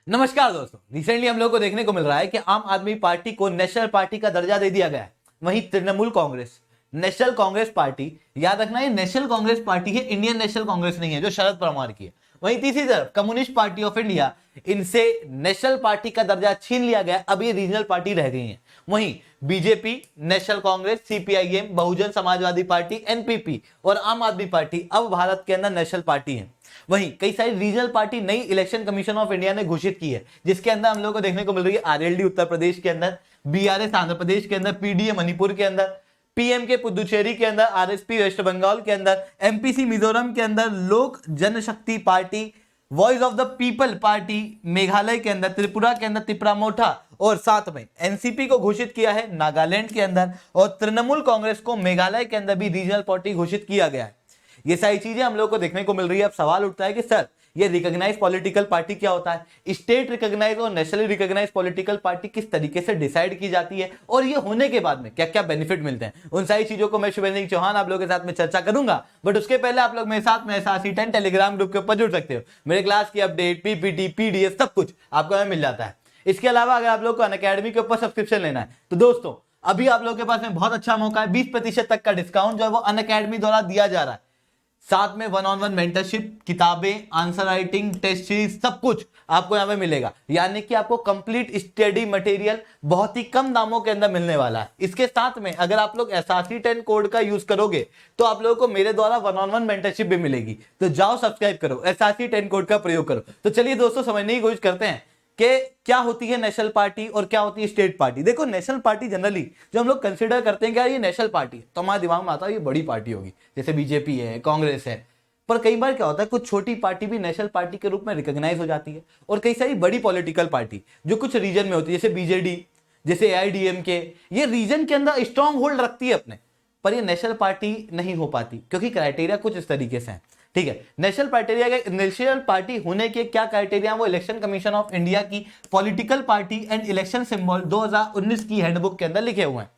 नमस्कार दोस्तों, रिसेंटली हम लोग को देखने को मिल रहा है कि आम आदमी पार्टी को नेशनल पार्टी का दर्जा दे दिया गया है। वहीं तृणमूल कांग्रेस नेशनल कांग्रेस पार्टी, याद रखना ये नेशनल कांग्रेस पार्टी है, इंडियन नेशनल कांग्रेस नहीं है जो शरद पवार की है। वहीं तीसरी तरफ कम्युनिस्ट पार्टी ऑफ इंडिया, इनसे नेशनल पार्टी का दर्जा छीन लिया गया, अब ये रीजनल पार्टी रह गई है। वहीं BJP, national Congress, CPIM, Bahujan Samajwadi party, NPP और आम आदमी पार्टी अब भारत के अंदर नेशनल पार्टी है। वहीं कई सारी रीजनल पार्टी नई इलेक्शन कमीशन ऑफ इंडिया ने घोषित की है, जिसके अंदर हम लोग को देखने को मिल रही है आरएलडी उत्तर प्रदेश के अंदर, बीआरएस आंध्र प्रदेश के अंदर, पीडीए मणिपुर के अंदर, पीएमके पुदुचेरी के अंदर, आरएसपी वेस्ट बंगाल के अंदर, एमपीसी मिजोरम के अंदर, Lok Janshakti Party, Voice of the People Party Meghalaya के अंदर, त्रिपुरा के अंदर तिप्रामोठा, और साथ में एनसीपी को घोषित किया है नागालैंड के अंदर, और तृणमूल कांग्रेस को मेघालय के अंदर भी रीजनल पार्टी घोषित किया गया है। ये सारी चीजें हम लोग को देखने को मिल रही है। अब सवाल उठता है कि सर ये रिकॉग्नाइज पॉलिटिकल पार्टी क्या होता है, स्टेट रिकॉग्नाइज और नेशनली रिकॉग्नाइज पॉलिटिकल पार्टी किस तरीके से डिसाइड की जाती है, और ये होने के बाद में क्या क्या बेनिफिट मिलते हैं, उन सारी चीजों को मैं शुभेंद्र सिंह चौहान आप लोगों के साथ में चर्चा करूंगा। बट उसके पहले आप लोग मेरे साथ में SRC10 टेलीग्राम ग्रुप के ऊपर जुड़ सकते हो। मेरे क्लास की अपडेट, पीपीटी, पीडीएफ सब कुछ आपको मिल जाता है। इसके अलावा अगर आप लोग को अनअकैडमी के ऊपर सब्सक्रिप्शन लेना है तो दोस्तों अभी आप लोगों के पास में बहुत अच्छा मौका है, 20% तक का डिस्काउंट जो है वो अनअकैडमी द्वारा दिया जा रहा है। साथ में 1-on-1 मेंटरशिप, किताबें, आंसर राइटिंग, टेस्ट सीरीज सब कुछ आपको यहाँ पे मिलेगा। यानी कि आपको कंप्लीट स्टडी मटेरियल बहुत ही कम दामों के अंदर मिलने वाला है। इसके साथ में अगर आप लोग SRC10 कोड का यूज करोगे तो आप लोगों को मेरे द्वारा 1-on-1 मेंटरशिप भी मिलेगी। तो जाओ सब्सक्राइब करो, SRC10 कोड का प्रयोग करो। तो चलिए दोस्तों समझने की कोशिश करते हैं कि क्या होती है नेशनल पार्टी और क्या होती है स्टेट पार्टी। देखो नेशनल पार्टी जनरली जो हम लोग कंसीडर करते हैं कि यार ये नेशनल पार्टी है तो हमारे दिमाग में आता है ये बड़ी पार्टी होगी, जैसे बीजेपी है, कांग्रेस है। पर कई बार क्या होता है कुछ छोटी पार्टी भी नेशनल पार्टी के रूप में रिकॉग्नाइज हो जाती है, और कई सारी बड़ी पॉलिटिकल पार्टी जो कुछ रीजन में होती है, जैसे बीजेडी, जैसे AIDMK, ये रीजन के अंदर स्ट्रॉन्ग होल्ड रखती है अपने, पर ये नेशनल पार्टी नहीं हो पाती क्योंकि क्राइटेरिया कुछ इस तरीके से है। ठीक है, नेशनल पार्टी होने के क्या क्राइटेरिया, वो इलेक्शन कमीशन ऑफ इंडिया की political party and election symbol 2019 की हैंडबुक के अंदर लिखे हुए हैं।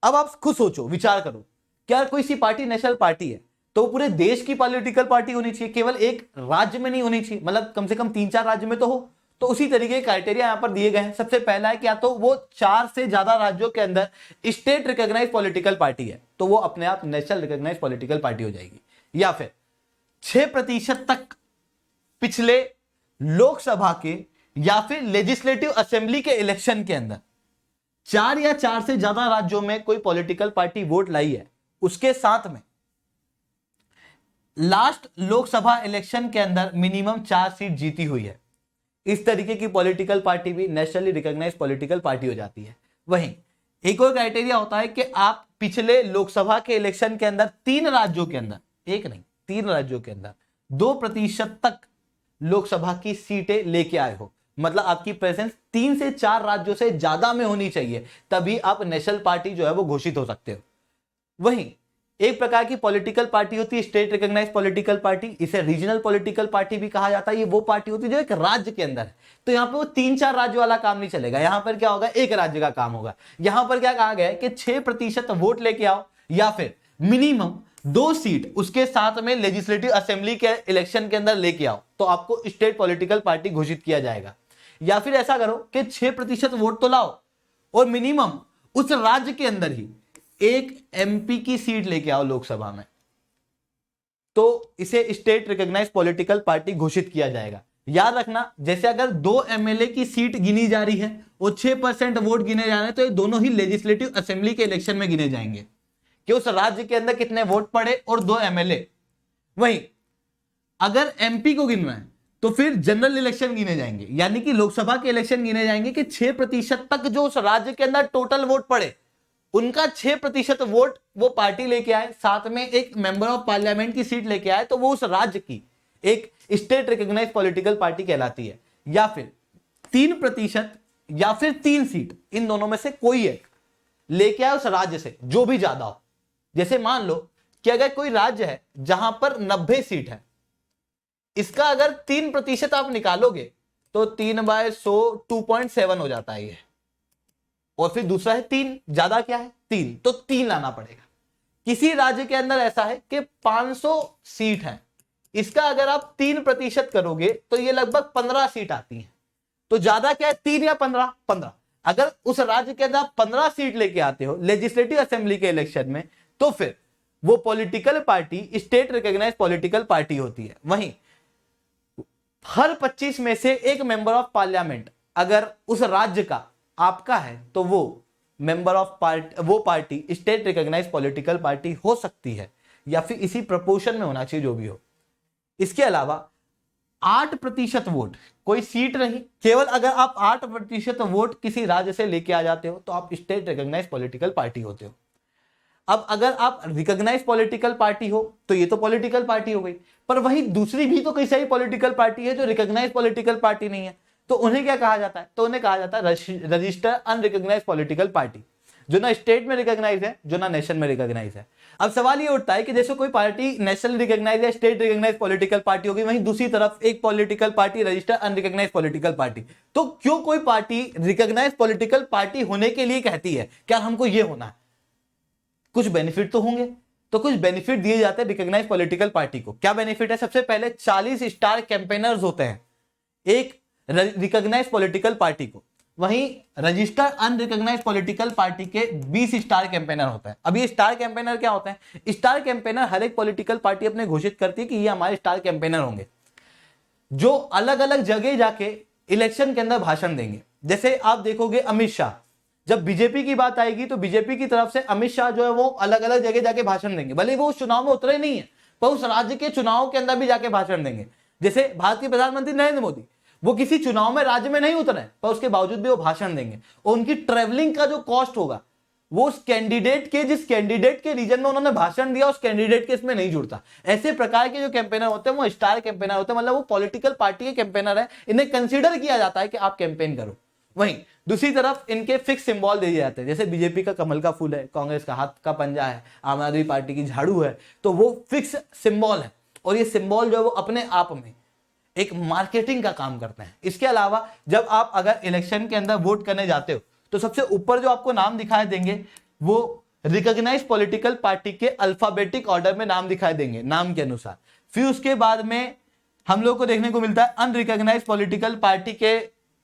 अब आप खुद सोचो, विचार करो, क्या कोई सी पार्टी नेशनल पार्टी है तो पूरे देश की पॉलिटिकल पार्टी होनी चाहिए, केवल एक राज्य में नहीं होनी चाहिए, मतलब कम से कम 3-4 राज्य में तो हो। तो उसी तरीके के क्राइटेरिया यहां पर दिए गए हैं। सबसे पहला है कि या तो वो 4 से ज्यादा राज्यों के अंदर स्टेट रिकॉग्नाइज पॉलिटिकल पार्टी है तो वो अपने आप नेशनल रिकॉग्नाइज पॉलिटिकल पार्टी हो जाएगी, या फिर 6% तक पिछले लोकसभा के या फिर लेजिस्लेटिव असेंबली के इलेक्शन के अंदर 4 या 4 से ज्यादा राज्यों में कोई पॉलिटिकल पार्टी वोट लाई है, उसके साथ में लास्ट लोकसभा इलेक्शन के अंदर मिनिमम 4 सीट जीती हुई है, इस तरीके की पॉलिटिकल पार्टी भी नेशनली रिकॉग्नाइज्ड पॉलिटिकल पार्टी हो जाती है। वहीं एक और क्राइटेरिया होता है कि आप पिछले लोकसभा के इलेक्शन के अंदर 3 राज्यों के अंदर, एक नहीं 3 राज्यों के अंदर 2% तक लोकसभा की सीटें लेके आए हो, मतलब आपकी प्रेजेंस 3 से 4 राज्यों से ज्यादा में होनी चाहिए, तभी आप नेशनल पार्टी जो है वो घोषित हो सकते हो। वहीं एक प्रकार की पॉलिटिकल पार्टी होती है स्टेट रिकॉग्नाइज्ड पॉलिटिकल पार्टी, इसे रीजनल पॉलिटिकल पार्टी भी कहा जाता है। ये वो पार्टी होती है जो एक राज्य के अंदर है, तो यहां पे वो 3-4 राज्यों वाला काम नहीं चलेगा, यहां पर क्या होगा, एक राज्य का काम होगा। यहां पर क्या कहा गया है कि 6% वोट लेके आओ, या फिर मिनिमम 2 सीट उसके साथ में लेजिस्लेटिव असेंबली के इलेक्शन के अंदर लेके आओ तो आपको स्टेट पॉलिटिकल पार्टी घोषित किया जाएगा। या फिर ऐसा करो कि 6% वोट तो लाओ और मिनिमम उस राज्य के अंदर ही एक MP की सीट लेके आओ लोकसभा में, तो इसे स्टेट रिकॉग्नाइज्ड पॉलिटिकल पार्टी घोषित किया जाएगा। याद रखना, जैसे अगर 2 MLA की सीट गिनी जा रही है और 6% वोट गिने जा रहे हैं तो ये दोनों ही लेजिस्लेटिव असेंबली के इलेक्शन में गिने जाएंगे कि उस राज्य के अंदर कितने वोट पड़े और 2 MLA। वहीं अगर MP को गिनना है तो फिर जनरल इलेक्शन गिने जाएंगे, यानी कि लोकसभा के इलेक्शन गिने जाएंगे कि 6% तक जो उस राज्य के अंदर टोटल वोट पड़े उनका 6% वोट वो पार्टी लेके आए, साथ में एक मेंबर ऑफ पार्लियामेंट की सीट लेके आए, तो वो उस राज्य की एक स्टेट रिकॉग्नाइज्ड पॉलिटिकल पार्टी कहलाती है। या फिर 3% या फिर 3 सीट, इन दोनों में से कोई एक लेके आए उस राज्य से जो भी ज्यादा हो। जैसे मान लो कि अगर कोई राज्य है जहां पर 90 सीट है, इसका अगर 3% आप निकालोगे तो 3/100 2.7 हो जाता है ये, और फिर दूसरा है 3, ज्यादा क्या है 3, तो 3 लाना पड़ेगा। किसी राज्य के अंदर ऐसा है कि 500 सीट है, इसका अगर आप 3% करोगे तो ये लगभग 15 सीट आती है। तो ज्यादा क्या है, 3 या 15, 15। अगर उस राज्य के अंदर 15 सीट लेके आते हो लेजिस्लेटिव असेंबली के इलेक्शन में, तो फिर वो political party state recognise political party होती है। वहीं हर 25 में से एक मेंबर ऑफ पार्लियामेंट अगर उस राज्य का आपका है, तो वो मेंबर ऑफ वो party state recognise political party हो सकती है, या फिर इसी प्रपोर्शन में होना चाहिए जो भी हो। इसके अलावा 8% वोट, कोई सीट नहीं, केवल अगर आप 8% वोट किसी राज्य से लेके आ जाते हो तो आप स्टेट रिकॉग्नाइज पॉलिटिकल पार्टी होते हो। अब अगर आप रिकॉग्नाइज पॉलिटिकल पार्टी हो तो ये तो पॉलिटिकल पार्टी हो गई, पर वही दूसरी भी तो कई सारी पॉलिटिकल पार्टी है जो रिकॉग्नाइज पॉलिटिकल पार्टी नहीं है, तो उन्हें क्या कहा जाता है, तो उन्हें कहा जाता है रजिस्टर अनरिकॉग्नाइज पॉलिटिकल पार्टी, जो ना स्टेट में रिकॉग्नाइज है, जो ना नेशनल में रिकॉग्नाइज है। अब सवाल ये उठता है कि जैसे कोई पार्टी नेशनल रिकॉग्नाइज या स्टेट रिकॉग्नाइज पॉलिटिकल पार्टी होगी, वहीं दूसरी तरफ एक political party register unrecognised political party, तो क्यों कोई पार्टी रिकॉग्नाइज पॉलिटिकल पार्टी होने के लिए कहती है क्या हमको ये होना है, कुछ बेनिफिट तो होंगे, तो कुछ बेनिफिट दिए जाते हैं रिकॉग्नाइज पॉलिटिकल पार्टी को। क्या बेनिफिट है, सबसे पहले 40 स्टार कैंपेनर्स होते हैं एक रिकॉग्नाइज पॉलिटिकल पार्टी को, वहीं रजिस्टर अनरिकॉग्नाइज पॉलिटिकल पार्टी के 20 स्टार कैंपेनर होते हैं। अब ये स्टार कैंपेनर क्या होते हैं, स्टार कैंपेनर हर एक पॉलिटिकल पार्टी अपने घोषित करती है कि ये हमारे स्टार कैंपेनर होंगे, जो अलग अलग जगह जाके इलेक्शन के अंदर भाषण देंगे। जैसे आप देखोगे अमित शाह, जब बीजेपी की बात आएगी तो बीजेपी की तरफ से अमित शाह जो है वो अलग अलग जगह जाके भाषण देंगे, भले वो उस चुनाव में उतरे नहीं है पर उस राज्य के चुनाव के अंदर भी जाके भाषण देंगे। जैसे भारत के प्रधानमंत्री नरेंद्र मोदी, वो किसी चुनाव में राज्य में नहीं उतरे पर उसके बावजूद भी वो भाषण देंगे, और उनकी ट्रेवलिंग का जो कॉस्ट होगा वो उस कैंडिडेट के, जिस कैंडिडेट के रीजन में उन्होंने भाषण दिया उस कैंडिडेट के इसमें नहीं जुड़ता। ऐसे प्रकार के जो कैंपेनर होते हैं वो स्टार कैंपेनर होते हैं, मतलब वो पॉलिटिकल पार्टी के कैंपेनर है, इन्हें कंसीडर किया जाता है कि आप कैंपेन करो। वहीं दूसरी तरफ इनके फिक्स सिंबल दिए जाते हैं, जैसे बीजेपी का कमल का फूल है, कांग्रेस का हाथ का पंजा है, आम आदमी पार्टी की झाड़ू है, तो वो फिक्स सिंबल है, और ये सिंबल जो है वो अपने आप में एक मार्केटिंग का काम करते हैं। इसके अलावा जब आप अगर इलेक्शन के अंदर वोट करने जाते हो तो सबसे ऊपर जो आपको नाम दिखाई देंगे वो रिकॉग्नाइज पॉलिटिकल पार्टी के अल्फाबेटिक ऑर्डर में नाम दिखाई देंगे, नाम के अनुसार। फिर उसके बाद में हम लोग को देखने को मिलता है अनरिकॉग्नाइज पॉलिटिकल पार्टी के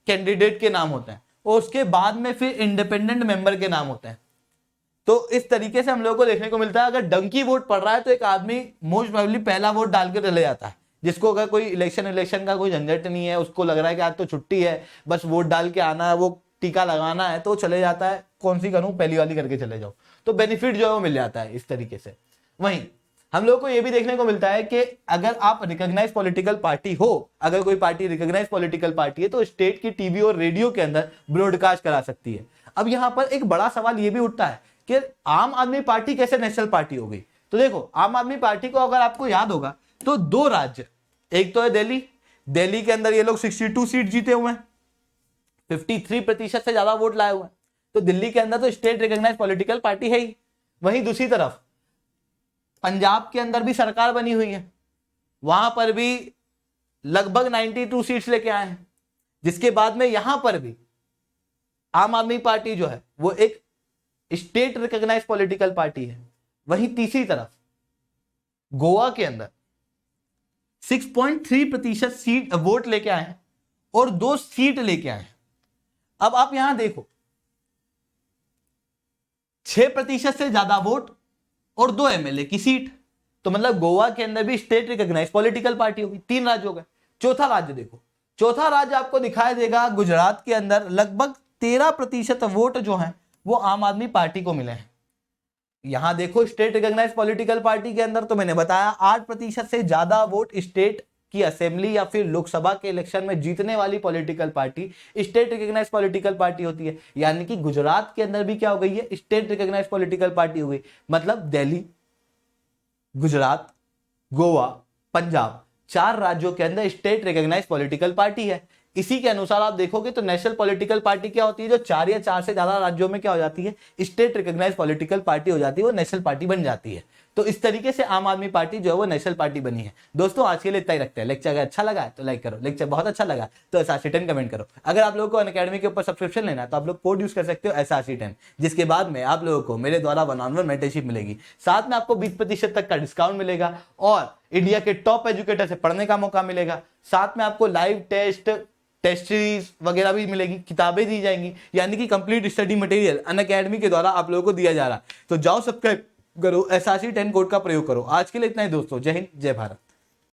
कैंडिडेट के नाम होते हैं, और उसके बाद में फिर इंडिपेंडेंट मेंबर के नाम होते हैं। तो इस तरीके से हम लोगों को देखने को मिलता है अगर डंकी वोट पड़ रहा है तो एक आदमी मोस्ट प्रोबेबली पहला वोट डाल के चले जाता है, जिसको अगर कोई इलेक्शन का कोई झंझट नहीं है, उसको लग रहा है कि आज तो छुट्टी है, बस वोट डाल के आना है, वो टीका लगाना है, तो चले जाता है, कौन सी करूं, पहली वाली करके चले जाओ, तो बेनिफिट जो है वो मिल जाता है इस तरीके से। वहीं हम लोग को यह भी देखने को मिलता है कि अगर आप रिकॉग्नाइज पॉलिटिकल पार्टी हो, अगर कोई पार्टी रिकॉग्नाइज पॉलिटिकल पार्टी है तो स्टेट की टीवी और रेडियो के अंदर ब्रॉडकास्ट करा सकती है। अब यहां पर एक बड़ा सवाल यह भी उठता है कि आम आदमी पार्टी कैसे नेशनल पार्टी हो गई। तो देखो, आम आदमी पार्टी को अगर आपको याद होगा तो 2 राज्य, एक तो है दिल्ली, दिल्ली के अंदर ये लोग 62 सीट जीते हुए हैं, 53% से ज्यादा वोट लाए हुए हैं, तो दिल्ली के अंदर तो स्टेट रिकॉग्नाइज पॉलिटिकल पार्टी है ही। वहीं दूसरी तरफ पंजाब के अंदर भी सरकार बनी हुई है, वहां पर भी लगभग 92 सीट्स लेके आए हैं, जिसके बाद में यहां पर भी आम आदमी पार्टी जो है वो एक स्टेट रिकॉग्नाइज पॉलिटिकल पार्टी है। वहीं तीसरी तरफ गोवा के अंदर 6.3% सीट वोट लेके आए हैं और 2 सीट लेके आए हैं। अब आप यहां देखो, 6% से ज्यादा वोट और 2 एमएलए की सीट, तो मतलब गोवा के अंदर भी स्टेट रिकॉग्नाइज पॉलिटिकल पार्टी होगी। 3 राज्य हो गए। चौथा राज्य देखो, चौथा राज्य आपको दिखाई देगा गुजरात के अंदर लगभग 13% वोट जो है वो आम आदमी पार्टी को मिले हैं। यहां देखो स्टेट रिकॉग्नाइज पॉलिटिकल पार्टी के अंदर तो मैंने बताया 8% से ज्यादा वोट स्टेट की असेंबली या फिर लोकसभा के इलेक्शन में जीतने वाली political party state recognise political party होती है। यानी कि गुजरात के अंदर भी क्या हो गई है, स्टेट रिकॉग्नाइज पॉलिटिकल पार्टी हो गई। मतलब दिल्ली, गुजरात, गोवा, पंजाब, 4 राज्यों के अंदर स्टेट रिकॉग्नाइज पॉलिटिकल पार्टी है। इसी के अनुसार आप देखोगे तो नेशनल पॉलिटिकल पार्टी क्या होती है, जो 4 या 4 से ज्यादा राज्यों में क्या हो जाती है, स्टेट रिकॉग्नाइज पॉलिटिकल पार्टी हो जाती है, वो नेशनल पार्टी बन जाती है। तो इस तरीके से आम आदमी पार्टी जो है वो नेशनल पार्टी बनी है। दोस्तों आज के लिए इतना ही रखते हैं। लेक्चर अगर अच्छा लगा है तो लाइक करो, लेक्चर बहुत अच्छा लगा तो SRC10 कमेंट करो। अगर आप लोगों को अनअकैडमी के ऊपर सब्सक्रिप्शन लेना है तो आप लोग कोड यूज कर सकते हो SRC10, जिसके बाद में आप लोगों को मेरे द्वारा 1-on-1 मेंटरशिप मिलेगी, साथ में आपको 20% तक का डिस्काउंट मिलेगा और इंडिया के टॉप एजुकेटर से पढ़ने का मौका मिलेगा, साथ में आपको लाइव टेस्ट, टेस्ट सीरीज वगैरह भी मिलेगी, किताबें दी जाएंगी, यानी कि कंप्लीट स्टडी मटेरियल अनअकैडमी के द्वारा आप लोगों को दिया जा रहा है। तो जाओ सब्सक्राइब करो, SRC 10 कोड का प्रयोग करो। आज के लिए इतना ही दोस्तों, जय हिंद जय भारत।